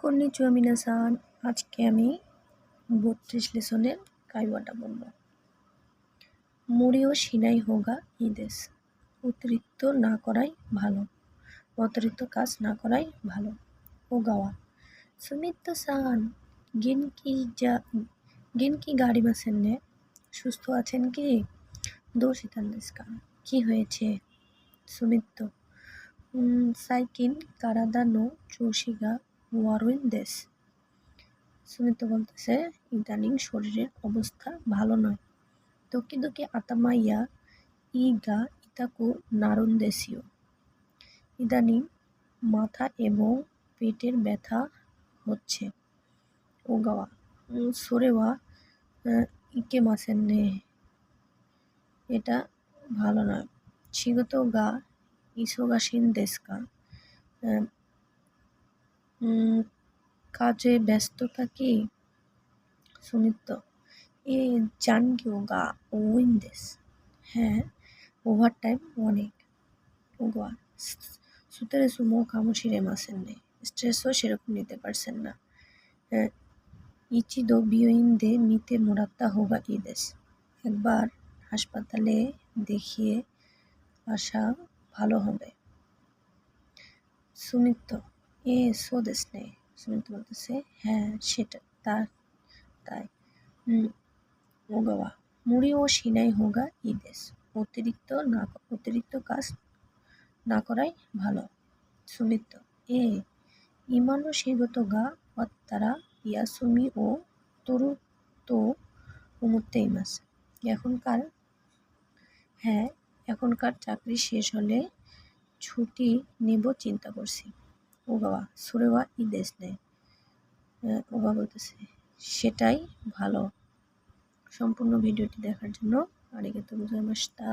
Konnichiwa মিনাসান, আজকে আমি 32 লেসনের কাইওয়াটা বলবো। মুড়িও সিনাই হোগা ইদেস, অতিরিক্ত না করাই ভালো, অতিরিক্ত কাজ না করাই ভালো। ওগাওয়া সুমিত্তো সান, গেনকি গাড়ি মাসেন নে, সুস্থ আছেন কি? দোষিতান দেস্কা, কি হয়েছে? সুমিত্তো সাইকিন কারাদা নো চৌশিগা ওয়ারুইন দেশ। সুমিত্তো বলতেছে ইদানিং শরীরের অবস্থা ভালো নয়। দোকি আতামাইয়া ইগা ইতাকু নারুন দেশীয়, ইদানিং মাথা এবং পেটের ব্যথা হচ্ছে। ওগাওয়া সোরেওয়া ইকে মাসেন নে, এটা ভালো নয়। শিগতো গা ইসোগাশিন দেশকা, কাজে ব্যস্ততা কি? সুমিত্তো এ জানগিও গা ওইন দেশ, হ্যাঁ ওভার টাইম অনেক। ওগোয়া সুতেরে সুমো কামোশিরে মাসেন নে, স্ট্রেসও সেরকম নিতে পারছেন না। ইচিদো বিয়োইন দে মিতে মোরাত্তা হোগা ইদেশ, একবার হাসপাতালে দেখিয়ে আসা ভালো হবে। সুমিত্তো সো দেশ নে, সুমিত্তো বলতেছে হ্যাঁ সেটা তাই। ওগাওয়া মুড়ি ও সিনাই হোগা ইদেশ, অতিরিক্ত কাজ না করাই ভালো। সুমিত্তো ইমানো শিগতো গা অত্তারা ইয়াসুমি ও তোরু তো উমুত্তে ইমাস, এখনকার চাকরি শেষ হলে ছুটি নেব চিন্তা করছি। ওগাওয়া সুরেওয়া ইদেশ নে, ওগা বলতেছে সেটাই ভালো। সম্পূর্ণ ভিডিওটি দেখার জন্য আরিগাতো গোজাইমাশিতা।